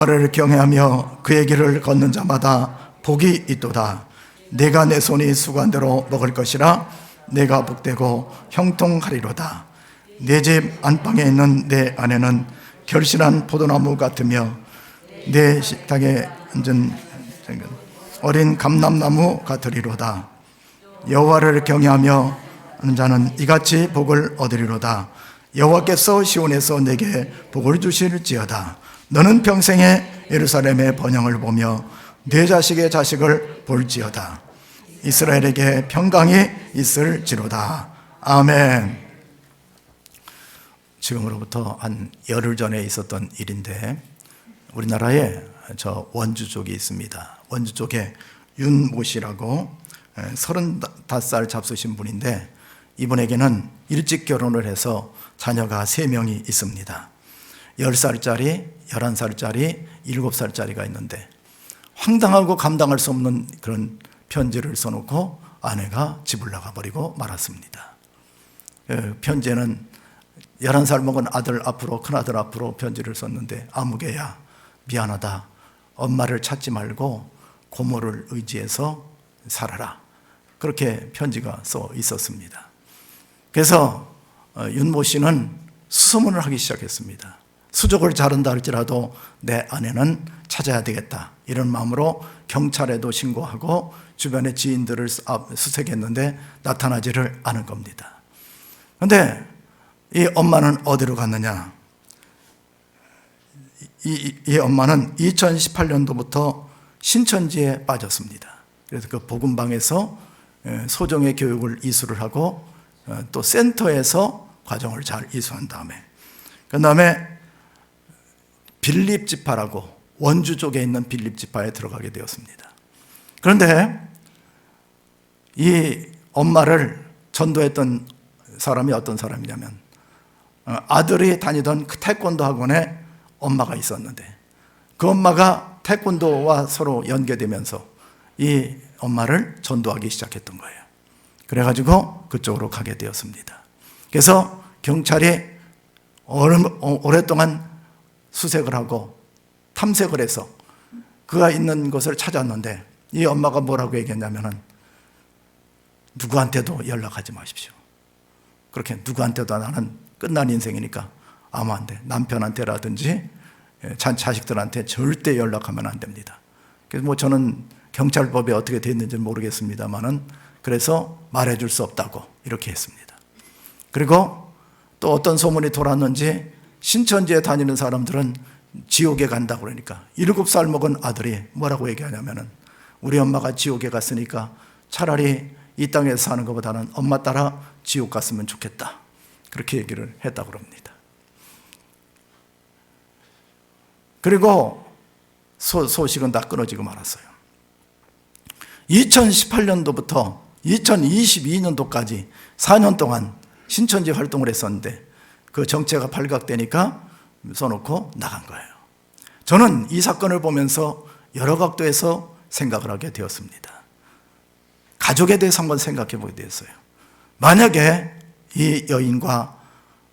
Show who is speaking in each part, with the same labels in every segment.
Speaker 1: 여호와를 경외하며 그의 길을 걷는 자마다 복이 있도다. 내가 내 손이 수고한 대로 먹을 것이라. 내가 복되고 형통하리로다. 내 집 안방에 있는 내 아내는 결실한 포도나무 같으며 내 식탁에 앉은 어린 감람나무 같으리로다. 여호와를 경외하며 하는 자는 이같이 복을 얻으리로다. 여호와께서 시온에서 내게 복을 주실지어다. 너는 평생에 예루살렘의 번영을 보며 네 자식의 자식을 볼지어다. 이스라엘에게 평강이 있을지로다. 아멘. 지금으로부터 한 열흘 전에 있었던 일인데, 우리나라에 저 원주 쪽이 있습니다. 원주 쪽에 윤모 씨라고 35살 잡수신 분인데, 이분에게는 일찍 결혼을 해서 자녀가 3명이 있습니다. 10살짜리, 11살짜리, 7살짜리가 있는데, 황당하고 감당할 수 없는 그런 편지를 써놓고 아내가 집을 나가버리고 말았습니다. 편지에는 11살 먹은 아들 앞으로, 큰아들 앞으로 편지를 썼는데, 아무개야 미안하다. 엄마를 찾지 말고 고모를 의지해서 살아라. 그렇게 편지가 써 있었습니다. 그래서 윤모 씨는 수소문을 하기 시작했습니다. 수족을 자른다 할지라도 내 아내는 찾아야 되겠다, 이런 마음으로 경찰에도 신고하고 주변의 지인들을 수색했는데 나타나지를 않은 겁니다. 그런데 이 엄마는 어디로 갔느냐? 이 엄마는 2018년도부터 신천지에 빠졌습니다. 그래서 그 복음방에서 소정의 교육을 이수를 하고 또 센터에서 과정을 잘 이수한 다음에, 그 다음에 빌립지파라고 원주 쪽에 있는 빌립지파에 들어가게 되었습니다. 그런데 이 엄마를 전도했던 사람이 어떤 사람이냐면, 아들이 다니던 그 태권도 학원에 엄마가 있었는데, 그 엄마가 태권도와 서로 연계되면서 이 엄마를 전도하기 시작했던 거예요. 그래가지고 그쪽으로 가게 되었습니다. 그래서 경찰이 오랫동안 수색을 하고 탐색을 해서 그가 있는 곳을 찾았는데, 이 엄마가 뭐라고 얘기했냐면은, 누구한테도 연락하지 마십시오. 그렇게 누구한테도, 나는 끝난 인생이니까 아무 안 돼. 남편한테라든지 자식들한테 절대 연락하면 안 됩니다. 그래서 뭐 저는 경찰법에 어떻게 되어 있는지 모르겠습니다만은, 그래서 말해줄 수 없다고 이렇게 했습니다. 그리고 또 어떤 소문이 돌았는지 신천지에 다니는 사람들은 지옥에 간다고 그러니까 7살 먹은 아들이 뭐라고 얘기하냐면은, 우리 엄마가 지옥에 갔으니까 차라리 이 땅에서 사는 것보다는 엄마 따라 지옥 갔으면 좋겠다, 그렇게 얘기를 했다고 합니다. 그리고 소식은 다 끊어지고 말았어요. 2018년도부터 2022년도까지 4년 동안 신천지 활동을 했었는데, 그 정체가 발각되니까 써놓고 나간 거예요. 저는 이 사건을 보면서 여러 각도에서 생각을 하게 되었습니다. 가족에 대해서 한번 생각해 보게 되었어요. 만약에 이 여인과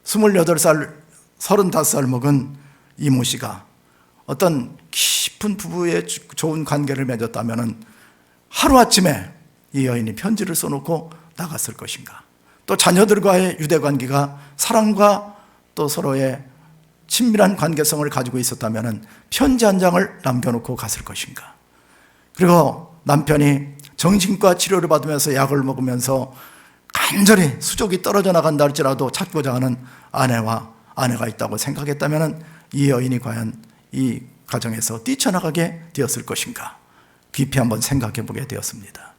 Speaker 1: 28살, 35살 먹은 이모 씨가 어떤 깊은 부부의 좋은 관계를 맺었다면 하루아침에 이 여인이 편지를 써놓고 나갔을 것인가? 또 자녀들과의 유대관계가 사랑과 또 서로의 친밀한 관계성을 가지고 있었다면 편지 한 장을 남겨놓고 갔을 것인가? 그리고 남편이 정신과 치료를 받으면서 약을 먹으면서 간절히 수족이 떨어져 나간다 할지라도 찾고자 하는 아내가 있다고 생각했다면 이 여인이 과연 이 가정에서 뛰쳐나가게 되었을 것인가? 깊이 한번 생각해 보게 되었습니다.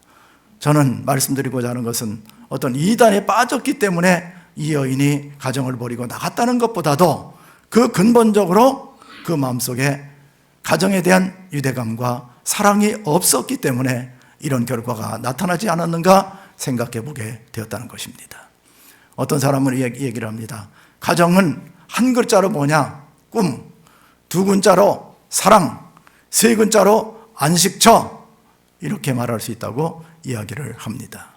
Speaker 1: 저는 말씀드리고자 하는 것은, 어떤 이단에 빠졌기 때문에 이 여인이 가정을 버리고 나갔다는 것보다도 그 근본적으로 그 마음속에 가정에 대한 유대감과 사랑이 없었기 때문에 이런 결과가 나타나지 않았는가 생각해 보게 되었다는 것입니다. 어떤 사람은 이 얘기를 합니다. 가정은 한 글자로 뭐냐? 꿈. 2글자로 사랑. 3글자로 안식처. 이렇게 말할 수 있다고 이야기를 합니다.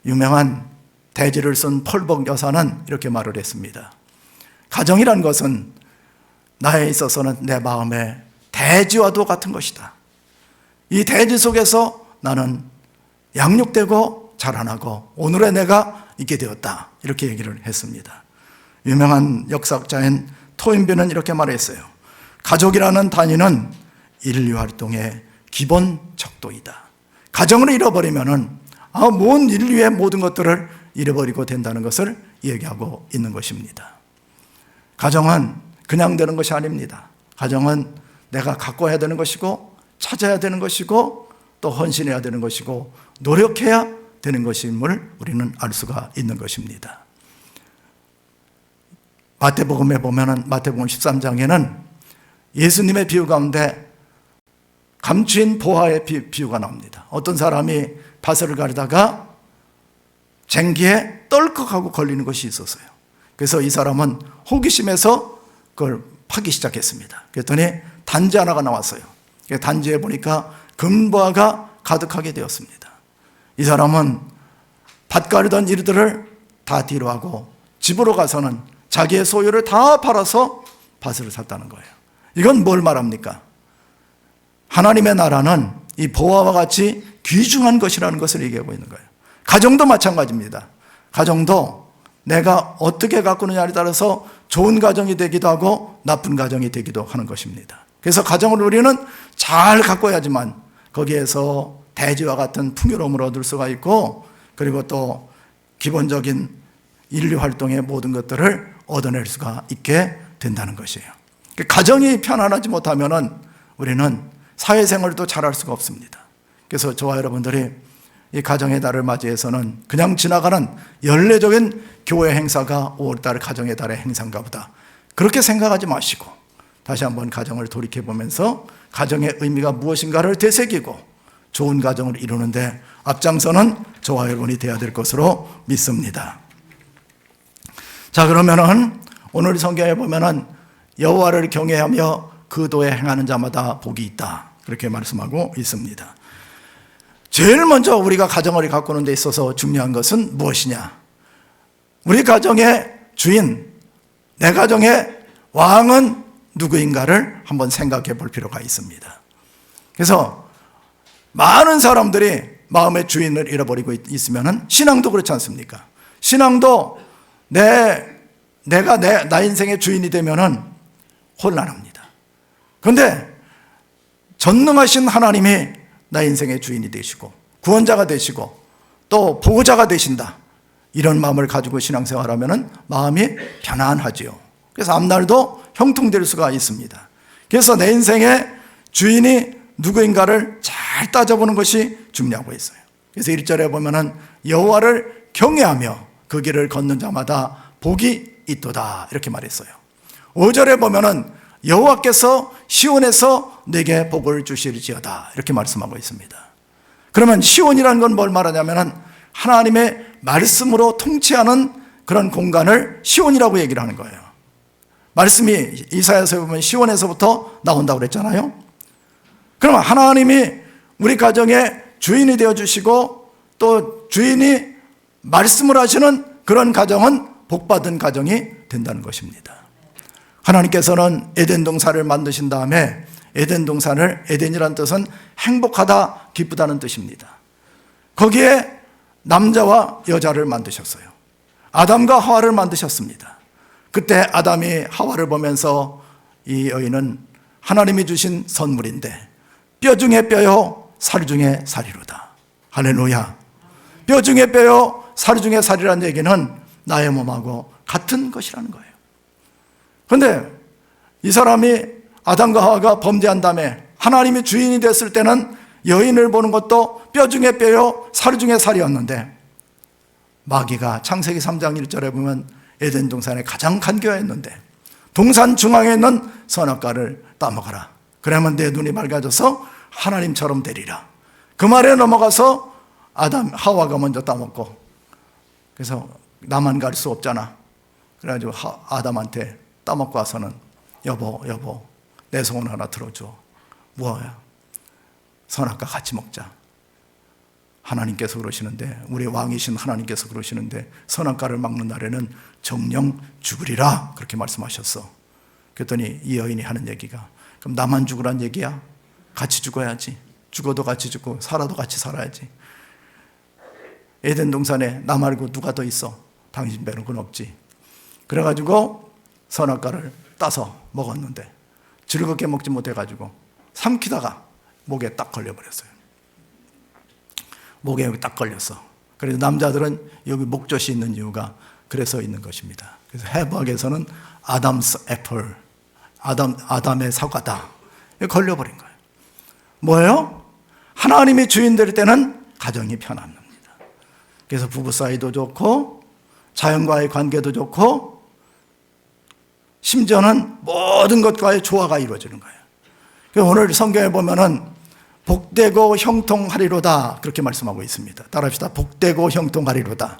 Speaker 1: 유명한 대지를 쓴 펄벅 여사는 이렇게 말을 했습니다. 가정이란 것은 나에 있어서는 내 마음의 대지와도 같은 것이다. 이 대지 속에서 나는 양육되고 자라나고 오늘의 내가 있게 되었다. 이렇게 얘기를 했습니다. 유명한 역사학자인 토인비는 이렇게 말했어요. 가족이라는 단위는 인류 활동의 기본 척도이다. 가정을 잃어버리면은 모든 인류의 모든 것들을 잃어버리고 된다는 것을 얘기하고 있는 것입니다. 가정은 그냥 되는 것이 아닙니다. 가정은 내가 가꿔야 되는 것이고 찾아야 되는 것이고 또 헌신해야 되는 것이고 노력해야 되는 것임을 우리는 알 수가 있는 것입니다. 마태복음에 보면은 마태복음 13장에는 예수님의 비유 가운데 감추인 보화의 비유가 나옵니다. 어떤 사람이 밭을 가르다가 쟁기에 떨컥하고 걸리는 것이 있었어요. 그래서 이 사람은 호기심에서 그걸 파기 시작했습니다. 그랬더니 단지 하나가 나왔어요. 단지에 보니까 금보화가 가득하게 되었습니다. 이 사람은 밭 가르던 일들을 다 뒤로 하고 집으로 가서는 자기의 소유를 다 팔아서 밭을 샀다는 거예요. 이건 뭘 말합니까? 하나님의 나라는 이 보화와 같이 귀중한 것이라는 것을 얘기하고 있는 거예요. 가정도 마찬가지입니다. 가정도 내가 어떻게 가꾸느냐에 따라서 좋은 가정이 되기도 하고 나쁜 가정이 되기도 하는 것입니다. 그래서 가정을 우리는 잘 가꿔야지만 거기에서 대지와 같은 풍요로움을 얻을 수가 있고 그리고 또 기본적인 인류 활동의 모든 것들을 얻어낼 수가 있게 된다는 것이에요. 가정이 편안하지 못하면은 우리는 사회생활도 잘할 수가 없습니다. 그래서 저와 여러분들이 이 가정의 달을 맞이해서는 그냥 지나가는 연례적인 교회 행사가 5월달 가정의 달의 행사인가 보다 그렇게 생각하지 마시고 다시 한번 가정을 돌이켜보면서 가정의 의미가 무엇인가를 되새기고 좋은 가정을 이루는데 앞장서는 저와 여러분이 되어야 될 것으로 믿습니다. 자, 그러면은 오늘 성경에 보면은 여호와를 경외하며 그 도에 행하는 자마다 복이 있다. 그렇게 말씀하고 있습니다. 제일 먼저 우리가 가정을 가꾸는 데 있어서 중요한 것은 무엇이냐? 우리 가정의 주인, 내 가정의 왕은 누구인가를 한번 생각해 볼 필요가 있습니다. 그래서 많은 사람들이 마음의 주인을 잃어버리고 있으면 신앙도 그렇지 않습니까? 신앙도 내가 나 인생의 주인이 되면은 혼란합니다. 그런데 전능하신 하나님이 나 인생의 주인이 되시고 구원자가 되시고 또 보호자가 되신다. 이런 마음을 가지고 신앙생활하면 마음이 편안하지요. 그래서 앞날도 형통될 수가 있습니다. 그래서 내 인생의 주인이 누구인가를 잘 따져보는 것이 중요하고 있어요. 그래서 1절에 보면은 여호와를 경외하며 그 길을 걷는 자마다 복이 있도다 이렇게 말했어요. 5절에 보면은 여호와께서 시온에서 내게 복을 주실지어다 이렇게 말씀하고 있습니다. 그러면 시온이라는 건 뭘 말하냐면은 하나님의 말씀으로 통치하는 그런 공간을 시온이라고 얘기를 하는 거예요. 말씀이 이사야서에 보면 시온에서부터 나온다고 그랬잖아요. 그러면 하나님이 우리 가정의 주인이 되어주시고 또 주인이 말씀을 하시는 그런 가정은 복받은 가정이 된다는 것입니다. 하나님께서는 에덴 동산을 만드신 다음에 에덴 동산을, 에덴이라는 뜻은 행복하다, 기쁘다는 뜻입니다. 거기에 남자와 여자를 만드셨어요. 아담과 하와를 만드셨습니다. 그때 아담이 하와를 보면서 이 여인은 하나님이 주신 선물인데 뼈 중에 뼈요 살 중에 살이로다. 할렐루야. 뼈 중에 뼈요 살 중에 살이라는 얘기는 나의 몸하고 같은 것이라는 거예요. 그런데 이 사람이 아담과 하와가 범죄한 다음에 하나님이 주인이 됐을 때는 여인을 보는 것도 뼈 중에 뼈요 살 중에 살이었는데 마귀가 창세기 3장 1절에 보면 에덴 동산에 가장 간교했는데 동산 중앙에 있는 선악과를 따먹어라. 그러면 내 눈이 밝아져서 하나님처럼 되리라. 그 말에 넘어가서 하와가 먼저 따먹고 그래서 나만 갈 수 없잖아. 그래가지고 아담한테 따먹고 와서는 여보 내 소원 하나 들어줘. 뭐야? 선악과 같이 먹자. 하나님께서 그러시는데 우리 왕이신 하나님께서 그러시는데 선악과를 막는 날에는 정령 죽으리라 그렇게 말씀하셨어. 그랬더니 이 여인이 하는 얘기가 그럼 나만 죽으란 얘기야? 같이 죽어야지. 죽어도 같이 죽고 살아도 같이 살아야지. 에덴 동산에 나 말고 누가 더 있어? 당신 배는 건 없지. 그래가지고 선악과를 따서 먹었는데 즐겁게 먹지 못해가지고 삼키다가 목에 딱 걸려버렸어요. 목에 딱 걸렸어. 그래서 남자들은 여기 목젖이 있는 이유가 그래서 있는 것입니다. 그래서 해부학에서는 아담스 애플, 아담의 사과다. 걸려버린 거예요. 뭐예요? 하나님이 주인 될 때는 가정이 편안합니다. 그래서 부부 사이도 좋고 자연과의 관계도 좋고 심지어는 모든 것과의 조화가 이루어지는 거예요. 그래서 오늘 성경에 보면은 복되고 형통하리로다 그렇게 말씀하고 있습니다. 따라합시다. 복되고 형통하리로다.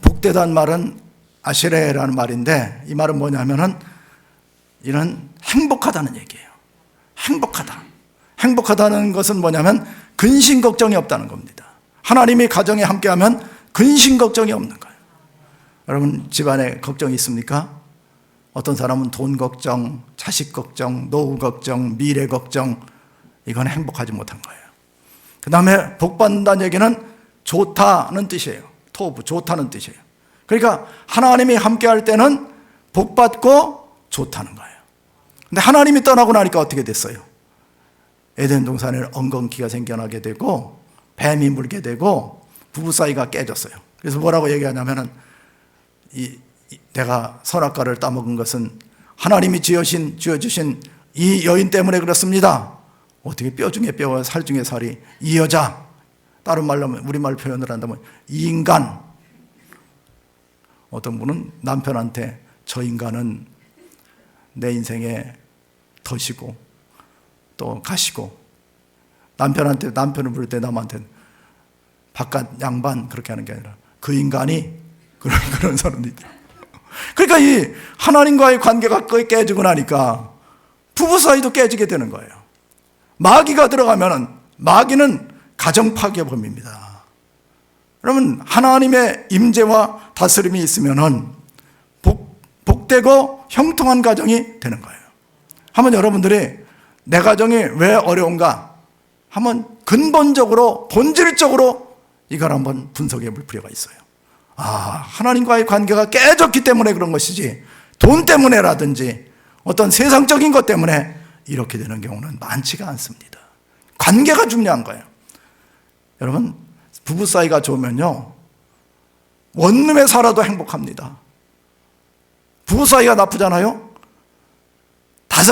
Speaker 1: 복되다는 말은 아시레라는 말인데 이 말은 뭐냐면은 이런 행복하다는 얘기예요. 행복하다. 행복하다는 것은 뭐냐면 근심 걱정이 없다는 겁니다. 하나님이 가정에 함께하면 근심 걱정이 없는 거예요. 여러분 집안에 걱정이 있습니까? 어떤 사람은 돈 걱정, 자식 걱정, 노후 걱정, 미래 걱정, 이건 행복하지 못한 거예요. 그 다음에 복 받는다는 얘기는 좋다는 뜻이에요. 토부, 좋다는 뜻이에요. 그러니까 하나님이 함께할 때는 복 받고 좋다는 거예요. 근데 하나님이 떠나고 나니까 어떻게 됐어요? 에덴 동산에 엉겅퀴가 생겨나게 되고 뱀이 물게 되고 부부 사이가 깨졌어요. 그래서 뭐라고 얘기하냐면은 내가 선악과를 따먹은 것은 하나님이 지어주신 이 여인 때문에 그렇습니다. 어떻게 뼈 중에 뼈와 살 중에 살이 이 여자, 다른 말로 우리말 표현을 한다면 이 인간. 어떤 분은 남편한테 저 인간은 내 인생의 덫이고 또 가시고, 남편한테 남편을 부를 때 남한테는 바깥 양반 그렇게 하는 게 아니라 그 인간이 그런 사람도 있더라고요. 그러니까 이 하나님과의 관계가 깨지고 나니까 부부 사이도 깨지게 되는 거예요. 마귀가 들어가면은 마귀는 가정 파괴범입니다. 여러분 하나님의 임재와 다스림이 있으면은 복되고 형통한 가정이 되는 거예요. 한번 여러분들이 내 가정이 왜 어려운가 한번 근본적으로 본질적으로 이걸 한번 분석해 볼 필요가 있어요. 하나님과의 관계가 깨졌기 때문에 그런 것이지 돈 때문에라든지 어떤 세상적인 것 때문에 이렇게 되는 경우는 많지가 않습니다. 관계가 중요한 거예요. 여러분 부부 사이가 좋으면요 원룸에 살아도 행복합니다. 부부 사이가 나쁘잖아요.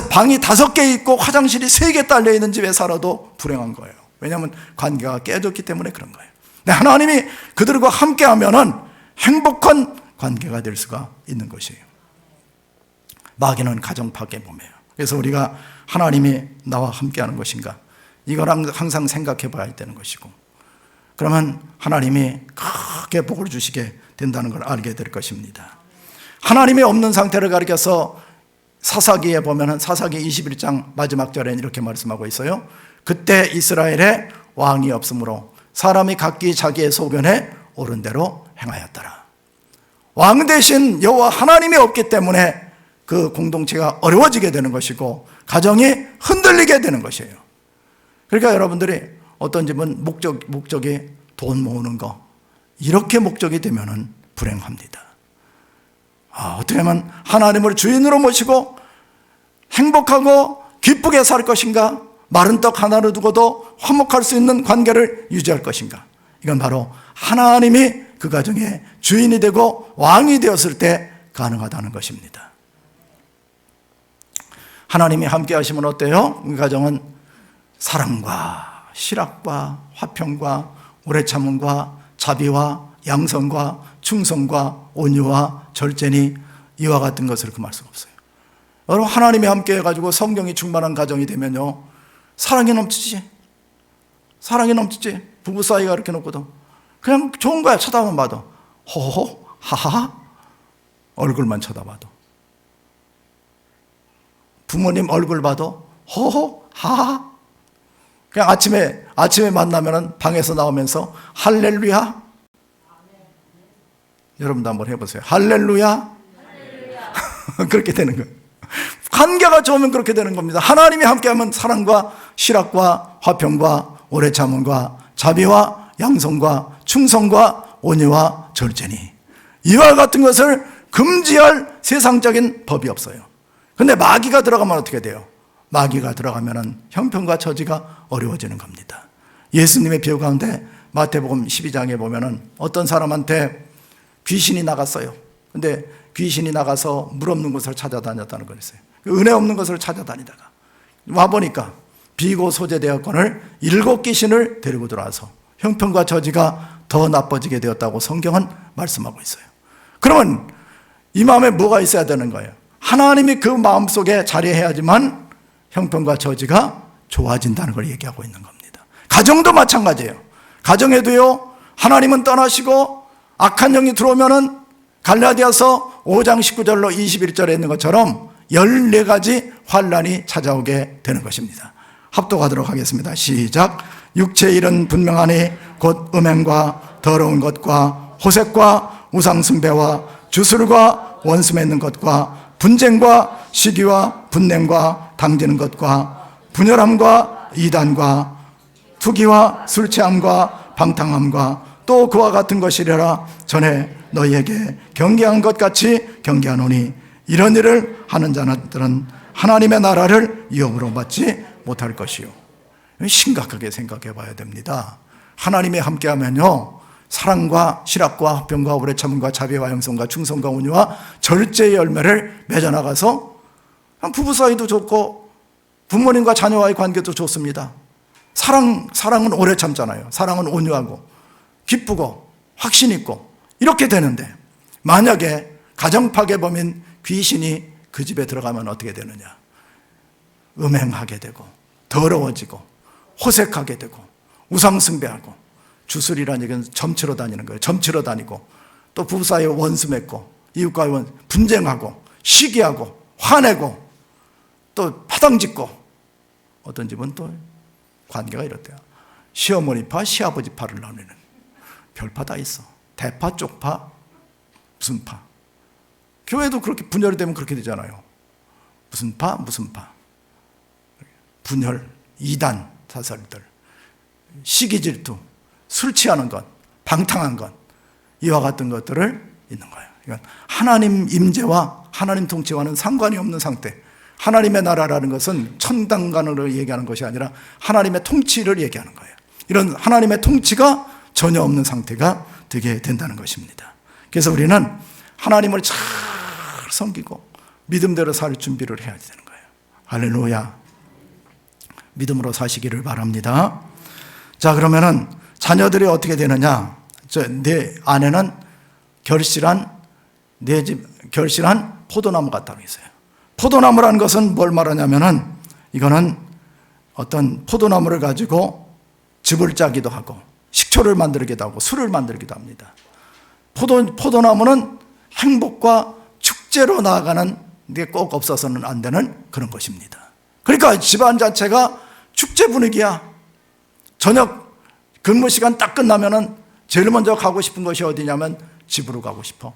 Speaker 1: 방이 5개 있고 화장실이 3개 딸려 있는 집에 살아도 불행한 거예요. 왜냐하면 관계가 깨졌기 때문에 그런 거예요. 근데 하나님이 그들과 함께하면은 행복한 관계가 될 수가 있는 것이에요. 마귀는 가정 파괴범이에요. 그래서 우리가 하나님이 나와 함께하는 것인가 이걸 항상 생각해 봐야 되는 것이고, 그러면 하나님이 크게 복을 주시게 된다는 걸 알게 될 것입니다. 하나님이 없는 상태를 가리켜서 사사기에 보면은 사사기 21장 마지막 절에 이렇게 말씀하고 있어요. 그때 이스라엘에 왕이 없으므로 사람이 각기 자기의 소견에 옳은 대로 행하였더라. 왕 대신 여호와 하나님이 없기 때문에 그 공동체가 어려워지게 되는 것이고 가정이 흔들리게 되는 것이에요. 그러니까 여러분들이 어떤 집은 목적이 돈 모으는 거 이렇게 목적이 되면은 불행합니다. 어떻게 하면 하나님을 주인으로 모시고 행복하고 기쁘게 살 것인가, 마른 떡 하나를 두고도 화목할 수 있는 관계를 유지할 것인가, 이건 바로 하나님이 그 가정의 주인이 되고 왕이 되었을 때 가능하다는 것입니다. 하나님이 함께 하시면 어때요? 그 가정은 사랑과 실학과 화평과 오래 참음과 자비와 양선과 충성과 온유와 절제니 이와 같은 것을 금할 수가 없어요. 여러분 하나님이 함께 해가지고 성경이 충만한 가정이 되면요 사랑이 넘치지. 사랑이 넘치지. 부부 사이가 이렇게 높거든. 그냥 좋은 거야. 쳐다만 봐도 호호 하하 얼굴만 쳐다봐도, 부모님 얼굴 봐도 호호 하하. 그냥 아침에 만나면은 방에서 나오면서 할렐루야. 여러분도 한번 해보세요. 할렐루야. 그렇게 되는 거예요. 관계가 좋으면 그렇게 되는 겁니다. 하나님이 함께하면 사랑과 실학과 화평과 오래 참음과 자비와 양성과 충성과 온유와 절제니 이와 같은 것을 금지할 세상적인 법이 없어요. 근데 마귀가 들어가면 어떻게 돼요? 마귀가 들어가면 형편과 처지가 어려워지는 겁니다. 예수님의 비유 가운데 마태복음 12장에 보면은 어떤 사람한테 귀신이 나갔어요. 근데 귀신이 나가서 물 없는 곳을 찾아다녔다는 거였어요. 은혜 없는 곳을 찾아다니다가 와보니까 비고 소재되었거늘 7 귀신을 데리고 들어와서 형편과 처지가 더 나빠지게 되었다고 성경은 말씀하고 있어요. 그러면 이 마음에 뭐가 있어야 되는 거예요? 하나님이 그 마음속에 자리해야지만 형편과 처지가 좋아진다는 걸 얘기하고 있는 겁니다. 가정도 마찬가지예요. 가정에도요, 하나님은 떠나시고 악한 영이 들어오면은 갈라디아서 5장 19절로 21절에 있는 것처럼 14가지 환란이 찾아오게 되는 것입니다. 합독하도록 하겠습니다. 시작. 육체의 일은 분명하니 곧 음행과 더러운 것과 호색과 우상숭배와 주술과 원수 맺는 것과 분쟁과 시기와 분냄과 당지는 것과 분열함과 이단과 투기와 술취함과 방탕함과 또 그와 같은 것이려라. 전에 너희에게 경계한 것 같이 경계하노니 이런 일을 하는 자들은 하나님의 나라를 유업으로 받지 못할 것이요. 심각하게 생각해 봐야 됩니다. 하나님이 함께하면요, 사랑과 실학과 화평과 오래 참음과 자비와 양성과 충성과 온유와 절제의 열매를 맺어나가서 부부 사이도 좋고 부모님과 자녀와의 관계도 좋습니다. 사랑은 오래 참잖아요. 사랑은 온유하고 기쁘고 확신 있고 이렇게 되는데, 만약에 가정 파괴범인 귀신이 그 집에 들어가면 어떻게 되느냐? 음행하게 되고 더러워지고 호색하게 되고 우상숭배하고, 주술이라는 얘기는 점치러 다니는 거예요. 점치러 다니고 또 부부 사이에 원수 맺고 이웃과의 분쟁하고 시기하고 화내고 또 파당짓고, 어떤 집은 또 관계가 이렇대요. 시어머니 파 시아버지 파를 나누는 별파 다 있어. 대파 쪽파 무슨 파. 교회도 그렇게 분열이 되면 그렇게 되잖아요. 무슨 파 무슨 파. 분열, 이단 사설들, 시기 질투, 술 취하는 것, 방탕한 것, 이와 같은 것들을 있는 거예요. 그러니까 하나님 임재와 하나님 통치와는 상관이 없는 상태. 하나님의 나라라는 것은 천당관으로 얘기하는 것이 아니라 하나님의 통치를 얘기하는 거예요. 이런 하나님의 통치가 전혀 없는 상태가 되게 된다는 것입니다. 그래서 우리는 하나님을 잘 섬기고 믿음대로 살 준비를 해야 되는 거예요. 할렐루야. 믿음으로 사시기를 바랍니다. 자, 그러면은 자녀들이 어떻게 되느냐? 내 아내는 결실한 포도나무 같다고 했어요. 포도나무라는 것은 뭘 말하냐면은, 이거는 어떤 포도나무를 가지고 즙을 짜기도 하고 식초를 만들기도 하고 술을 만들기도 합니다. 포도나무는 행복과 축제로 나아가는 게 꼭 없어서는 안 되는 그런 것입니다. 그러니까 집안 자체가 축제 분위기야. 저녁 근무 시간 딱 끝나면은 제일 먼저 가고 싶은 것이 어디냐면 집으로 가고 싶어.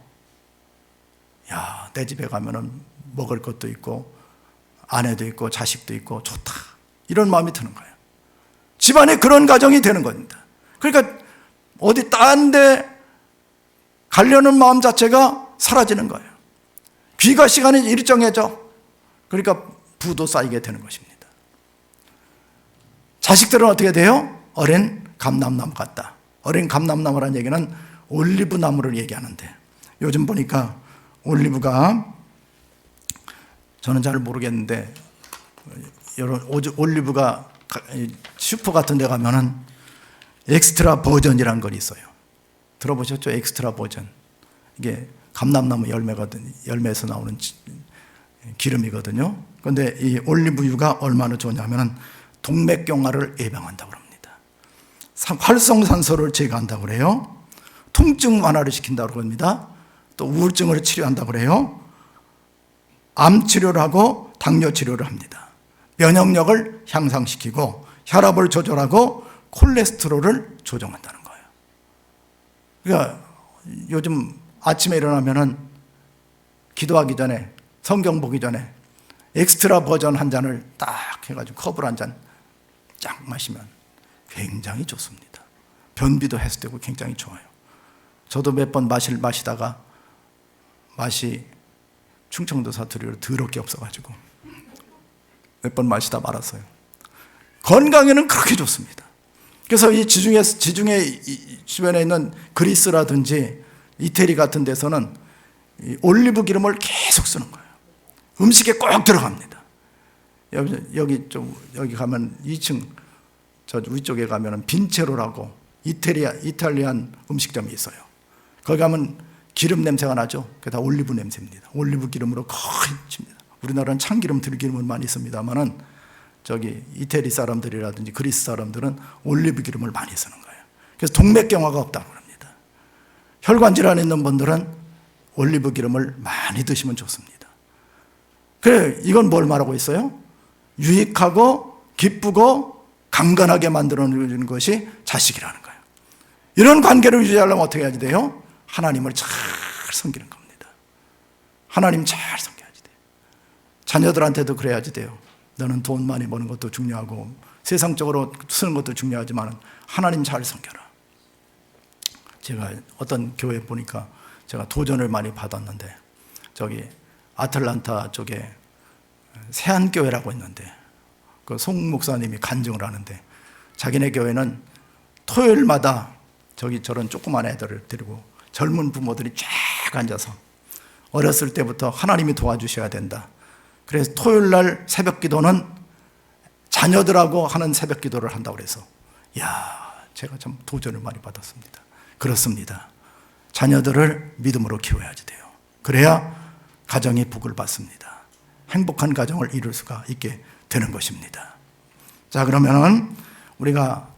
Speaker 1: 야, 내 집에 가면은 먹을 것도 있고 아내도 있고 자식도 있고 좋다, 이런 마음이 드는 거예요. 집안에 그런 가정이 되는 겁니다. 그러니까 어디 딴 데 가려는 마음 자체가 사라지는 거예요. 귀가 시간이 일정해져. 그러니까 부도 쌓이게 되는 것입니다. 자식들은 어떻게 돼요? 어린 감람나무 같다. 어린 감람나무라는 얘기는 올리브 나무를 얘기하는데, 요즘 보니까 올리브가, 저는 잘 모르겠는데 여러 올리브가 슈퍼 같은 데 가면은 엑스트라 버전이라는 걸 있어요. 들어보셨죠? 엑스트라 버전. 이게 감람나무 열매에서 나오는 기름이거든요. 그런데 이 올리브유가 얼마나 좋냐면은 동맥경화를 예방한다고 합니다. 활성산소를 제거한다고 그래요. 통증 완화를 시킨다고 합니다. 또 우울증을 치료한다고 그래요. 암 치료를 하고 당뇨 치료를 합니다. 면역력을 향상시키고 혈압을 조절하고 콜레스테롤을 조정한다는 거예요. 그러니까 요즘 아침에 일어나면은 기도하기 전에, 성경 보기 전에 엑스트라 버전 한 잔을 딱 해가지고 컵을 한 잔 쫙 마시면 굉장히 좋습니다. 변비도 해소되고 굉장히 좋아요. 저도 몇 번 마시다가 맛이 충청도 사투리로 더럽게 없어가지고 몇 번 마시다 말았어요. 건강에는 그렇게 좋습니다. 그래서 이 지중해 주변에 있는 그리스라든지 이태리 같은 데서는 이 올리브 기름을 계속 쓰는 거예요. 음식에 꼭 들어갑니다. 여기 가면 2층 저 위쪽에 가면은 빈체로라고 이탈리안 음식점이 있어요. 거기 가면 기름 냄새가 나죠. 그게 다 올리브 냄새입니다. 올리브 기름으로 거의 칩니다. 우리나라는 참기름, 들기름을 많이 씁니다만은 저기 이태리 사람들이라든지 그리스 사람들은 올리브 기름을 많이 쓰는 거예요. 그래서 동맥경화가 없다고 합니다. 혈관 질환 있는 분들은 올리브 기름을 많이 드시면 좋습니다. 그래, 이건 뭘 말하고 있어요? 유익하고 기쁘고 강건하게 만들어주는 것이 자식이라는 거예요. 이런 관계를 유지하려면 어떻게 해야 돼요? 하나님을 잘 섬기는 겁니다. 하나님 잘 섬겨야지 돼요. 자녀들한테도 그래야지 돼요. 너는 돈 많이 버는 것도 중요하고 세상적으로 쓰는 것도 중요하지만 하나님 잘 섬겨라. 제가 어떤 교회 보니까 제가 도전을 많이 받았는데 저기 아틀란타 쪽에 세안교회라고 있는데 그 송 목사님이 간증을 하는데 자기네 교회는 토요일마다 저기 저런 조그만 애들을 데리고 젊은 부모들이 쫙 앉아서 어렸을 때부터 하나님이 도와주셔야 된다. 그래서 토요일 날 새벽 기도는 자녀들하고 하는 새벽 기도를 한다고 그래서 제가 참 도전을 많이 받았습니다. 그렇습니다. 자녀들을 믿음으로 키워야지 돼요. 그래야 가정이 복을 받습니다. 행복한 가정을 이룰 수가 있게 되는 것입니다. 자, 그러면은 우리가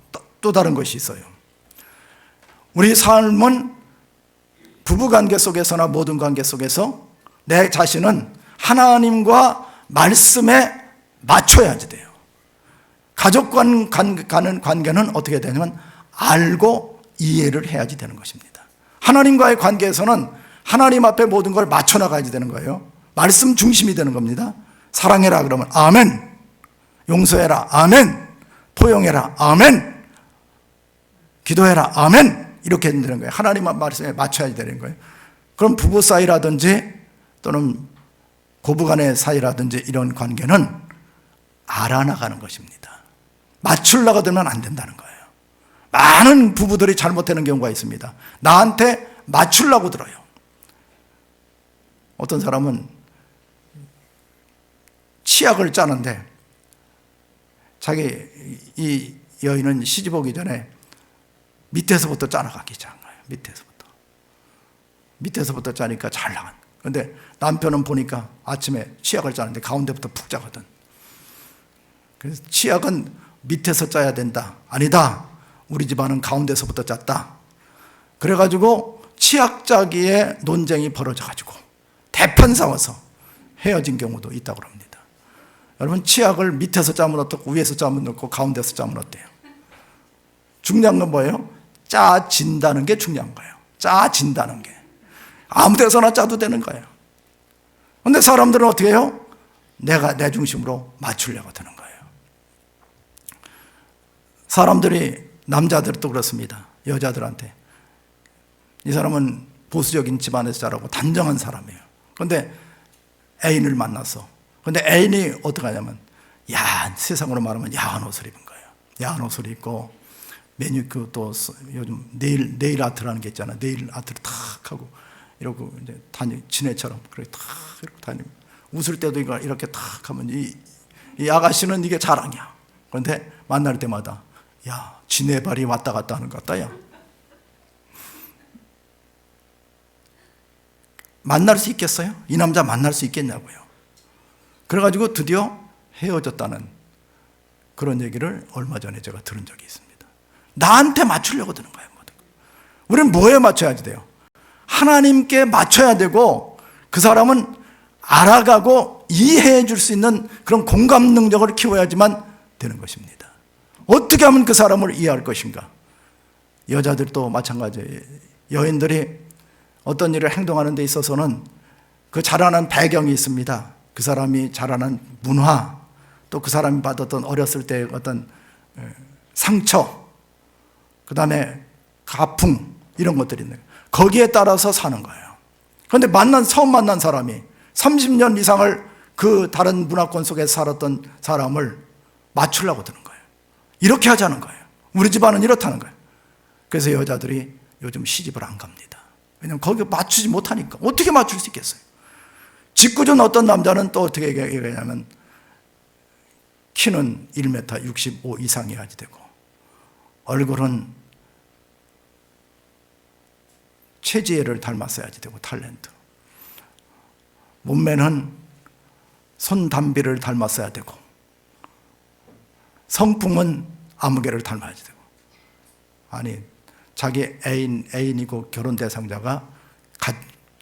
Speaker 1: 또 다른 것이 있어요. 우리 삶은 부부관계 속에서나 모든 관계 속에서 내 자신은 하나님과 말씀에 맞춰야지 돼요. 가족 가는 관계는 어떻게 되냐면 알고 이해를 해야지 되는 것입니다. 하나님과의 관계에서는 하나님 앞에 모든 걸 맞춰 나가야지 되는 거예요. 말씀 중심이 되는 겁니다. 사랑해라 그러면 아멘, 용서해라 아멘, 포용해라 아멘, 기도해라 아멘, 이렇게 되는 거예요. 하나님 말씀에 맞춰야 되는 거예요. 그럼 부부 사이라든지 또는 고부간의 사이라든지 이런 관계는 알아나가는 것입니다. 맞추려고 들면 안 된다는 거예요. 많은 부부들이 잘못되는 경우가 있습니다. 나한테 맞추려고 들어요. 어떤 사람은 치약을 짜는데 자기 이 여인은 시집 오기 전에 밑에서부터 짜나가기 시작한 거예요. 밑에서부터 짜니까 잘 나간. 그런데 남편은 보니까 아침에 치약을 짜는데 가운데부터 푹 짜거든. 그래서 치약은 밑에서 짜야 된다. 아니다. 우리 집안은 가운데서부터 짰다. 그래가지고 치약 짜기에 논쟁이 벌어져가지고 대판 싸워서 헤어진 경우도 있다고 합니다. 여러분, 치약을 밑에서 짜면 어떻고 위에서 짜면 어떻고 가운데서 짜면 어때요? 중요한 건 뭐예요? 짜진다는 게 중요한 거예요. 짜진다는 게. 아무 데서나 짜도 되는 거예요. 그런데 사람들은 어떻게 해요? 내가 내 중심으로 맞추려고 드는 거예요. 사람들이, 남자들도 그렇습니다. 여자들한테 이 사람은 보수적인 집안에서 자라고 단정한 사람이에요. 그런데 애인을 만났어. 그런데 애인이 어떻게 하냐면 세상으로 말하면 야한 옷을 입은 거예요. 야한 옷을 입고 매니큐어, 또 요즘 네일 아트라는 게 있잖아. 네일 아트를 탁 하고 이러고 이제 지네처럼 그렇게 탁 이렇게 다니고, 웃을 때도 이렇게 탁 하면 이 아가씨는 이게 자랑이야. 그런데 만날 때마다 지네 발이 왔다 갔다 하는 것 같다. 만날 수 있겠어요? 이 남자 만날 수 있겠냐고요. 그래가지고 드디어 헤어졌다는 그런 얘기를 얼마 전에 제가 들은 적이 있습니다. 나한테 맞추려고 드는 거예요. 우리는 뭐에 맞춰야지 돼요? 하나님께 맞춰야 되고, 그 사람은 알아가고 이해해 줄 수 있는 그런 공감 능력을 키워야지만 되는 것입니다. 어떻게 하면 그 사람을 이해할 것인가? 여자들도 마찬가지예요. 여인들이 어떤 일을 행동하는 데 있어서는 그 자라난 배경이 있습니다. 그 사람이 자라난 문화, 또 그 사람이 받았던 어렸을 때의 어떤 상처, 그 다음에 가풍, 이런 것들이 있는 거예요. 거기에 따라서 사는 거예요. 그런데 처음 만난 사람이 30년 이상을 그 다른 문화권 속에서 살았던 사람을 맞추려고 드는 거예요. 이렇게 하자는 거예요. 우리 집안은 이렇다는 거예요. 그래서 여자들이 요즘 시집을 안 갑니다. 왜냐하면 거기 맞추지 못하니까. 어떻게 맞출 수 있겠어요? 짓궂은 어떤 남자는 또 어떻게 얘기하냐면 키는 1m 65 이상이어야지 되고, 얼굴은 최지혜를 닮았어야지 되고, 탤런트. 몸매는 손담비를 닮았어야 되고, 성품은 아무개를 닮아야지 되고. 아니, 자기 애인이고 결혼 대상자가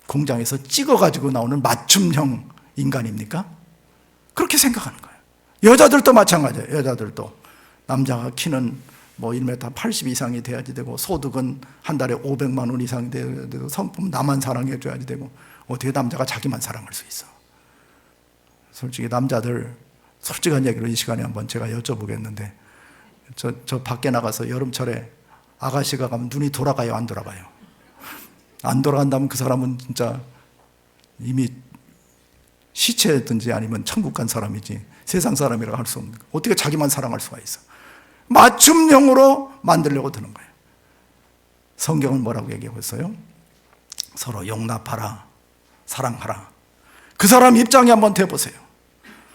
Speaker 1: 공장에서 찍어가지고 나오는 맞춤형 인간입니까? 그렇게 생각하는 거예요. 여자들도 마찬가지예요. 여자들도 남자가 키는 뭐 1m 80 이상이 돼야지 되고, 소득은 한 달에 500만 원 이상이 돼야 되고, 성품 나만 사랑해 줘야지 되고. 어떻게 남자가 자기만 사랑할 수 있어? 솔직히 남자들, 솔직한 얘기로 이 시간에 한번 제가 여쭤보겠는데, 저 밖에 나가서 여름철에 아가씨가 가면 눈이 돌아가요, 안 돌아가요? 안 돌아간다면 그 사람은 진짜 이미 시체든지 아니면 천국 간 사람이지 세상 사람이라고 할 수 없는 거예요. 어떻게 자기만 사랑할 수가 있어? 맞춤형으로 만들려고 드는 거예요. 성경은 뭐라고 얘기하고 있어요? 서로 용납하라, 사랑하라. 그 사람 입장에 한번 대보세요.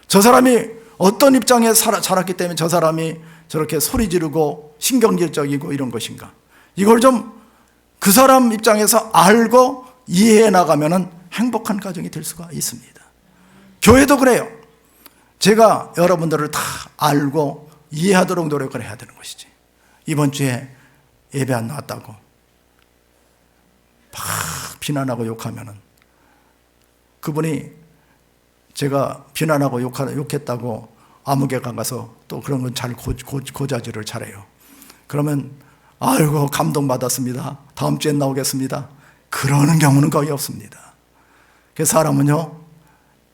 Speaker 1: 저 사람이 어떤 입장에 자랐기 때문에 저 사람이 저렇게 소리 지르고 신경질적이고 이런 것인가? 이걸 좀 그 사람 입장에서 알고 이해해 나가면 행복한 가정이 될 수가 있습니다. 교회도 그래요. 제가 여러분들을 다 알고 이해하도록 노력을 해야 되는 것이지. 이번 주에 예배 안 나왔다고 막 비난하고 욕하면은, 그분이 제가 비난하고 욕했다고 아무개가 가서 또 그런 건 잘 고자질을 잘해요. 그러면 아이고 감동받았습니다, 다음 주에 나오겠습니다, 그러는 경우는 거의 없습니다. 그래서 사람은요,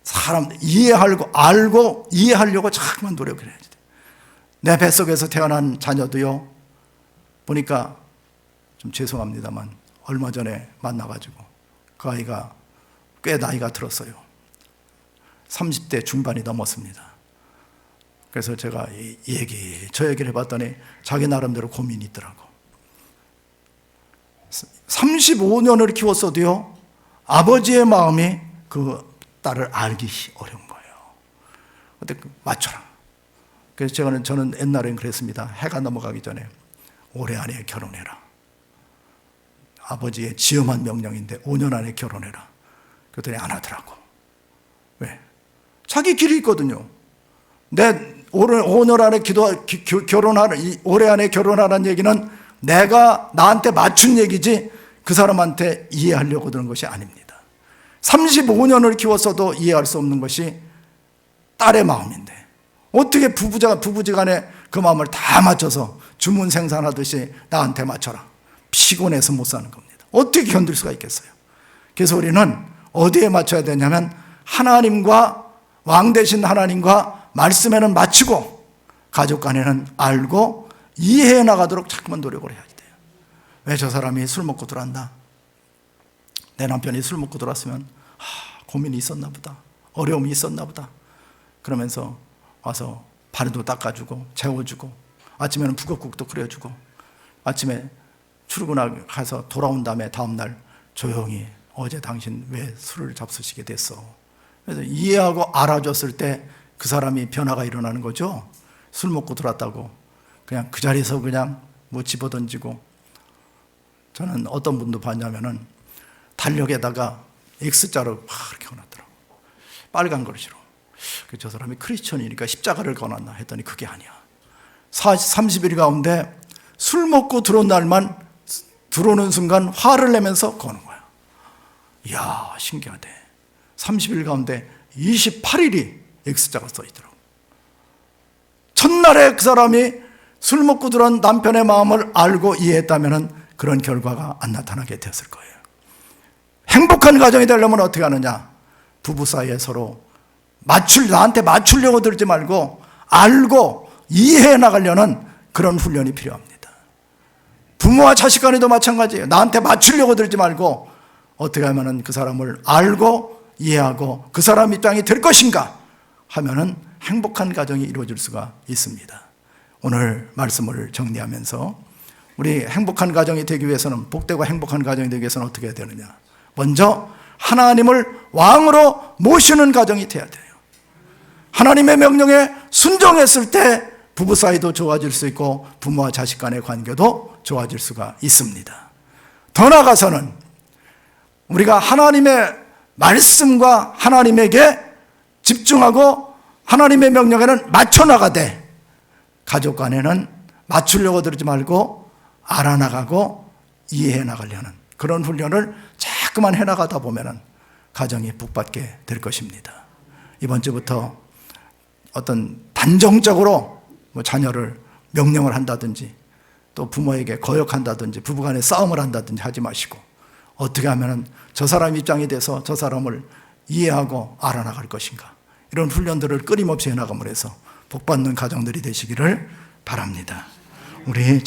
Speaker 1: 사람 알고 이해하려고 자꾸만 노력을 해야지. 내 뱃속에서 태어난 자녀도요, 보니까 좀 죄송합니다만 얼마 전에 만나가지고 그 아이가 꽤 나이가 들었어요. 30대 중반이 넘었습니다. 그래서 제가 저 얘기를 해봤더니 자기 나름대로 고민이 있더라고. 35년을 키웠어도요, 아버지의 마음이 그 딸을 알기 어려운 거예요. 근데 맞춰라. 그래서 저는 옛날엔 그랬습니다. 해가 넘어가기 전에 올해 안에 결혼해라. 아버지의 지엄한 명령인데 5년 안에 결혼해라. 그랬더니 안 하더라고. 왜? 자기 길이 있거든요. 올해 안에 올해 안에 결혼하라는 얘기는 내가 나한테 맞춘 얘기지 그 사람한테 이해하려고 드는 것이 아닙니다. 35년을 키웠어도 이해할 수 없는 것이 딸의 마음인데, 어떻게 부부지간에 그 마음을 다 맞춰서 주문 생산하듯이 나한테 맞춰라. 피곤해서 못 사는 겁니다. 어떻게 견딜 수가 있겠어요? 그래서 우리는 어디에 맞춰야 되냐면 하나님과, 왕 되신 하나님과 말씀에는 맞추고 가족 간에는 알고 이해해 나가도록 자꾸만 노력을 해야 돼요. 왜 저 사람이 술 먹고 들어왔나? 내 남편이 술 먹고 들어왔으면 고민이 있었나 보다, 어려움이 있었나 보다, 그러면서 와서 발도 닦아주고 재워주고, 아침에는 북엇국도 끓여주고, 아침에 출근해서 돌아온 다음에 다음날 조용히 어제 당신 왜 술을 잡수시게 됐어? 그래서 이해하고 알아줬을 때 그 사람이 변화가 일어나는 거죠. 술 먹고 들어왔다고 그냥 그 자리에서 그냥 뭐 집어던지고. 저는 어떤 분도 봤냐면은 달력에다가 X자로 막 이렇게 해놨더라고. 빨간 글씨로. 저 사람이 크리스천이니까 십자가를 거놨나 했더니 그게 아니야. 30일 가운데 술 먹고 들어온 날만, 들어오는 순간 화를 내면서 거는 거야. 이야, 신기하대. 30일 가운데 28일이 X자가 써 있더라고. 첫날에 그 사람이 술 먹고 들어온 남편의 마음을 알고 이해했다면 그런 결과가 안 나타나게 되었을 거예요. 행복한 가정이 되려면 어떻게 하느냐? 부부 사이에 서로 나한테 맞추려고 들지 말고 알고 이해해 나가려는 그런 훈련이 필요합니다. 부모와 자식 간에도 마찬가지예요. 나한테 맞추려고 들지 말고 어떻게 하면 그 사람을 알고 이해하고 그 사람 입장이 될 것인가 하면은 행복한 가정이 이루어질 수가 있습니다. 오늘 말씀을 정리하면서 우리 행복한 가정이 되기 위해서는, 복되고 행복한 가정이 되기 위해서는 어떻게 해야 되느냐? 먼저 하나님을 왕으로 모시는 가정이 돼야 돼요. 하나님의 명령에 순종했을 때 부부 사이도 좋아질 수 있고 부모와 자식 간의 관계도 좋아질 수가 있습니다. 더 나아가서는 우리가 하나님의 말씀과 하나님에게 집중하고 하나님의 명령에는 맞춰 나가되 가족 간에는 맞추려고 들지 말고 알아나가고 이해해 나가려는 그런 훈련을 자꾸만 해나가다 보면 가정이 복받게 될 것입니다. 이번 주부터 어떤 단정적으로 자녀를 명령을 한다든지 또 부모에게 거역한다든지 부부간에 싸움을 한다든지 하지 마시고 어떻게 하면 저 사람 입장이 돼서 저 사람을 이해하고 알아나갈 것인가, 이런 훈련들을 끊임없이 해나감으로 해서 복받는 가정들이 되시기를 바랍니다. 우리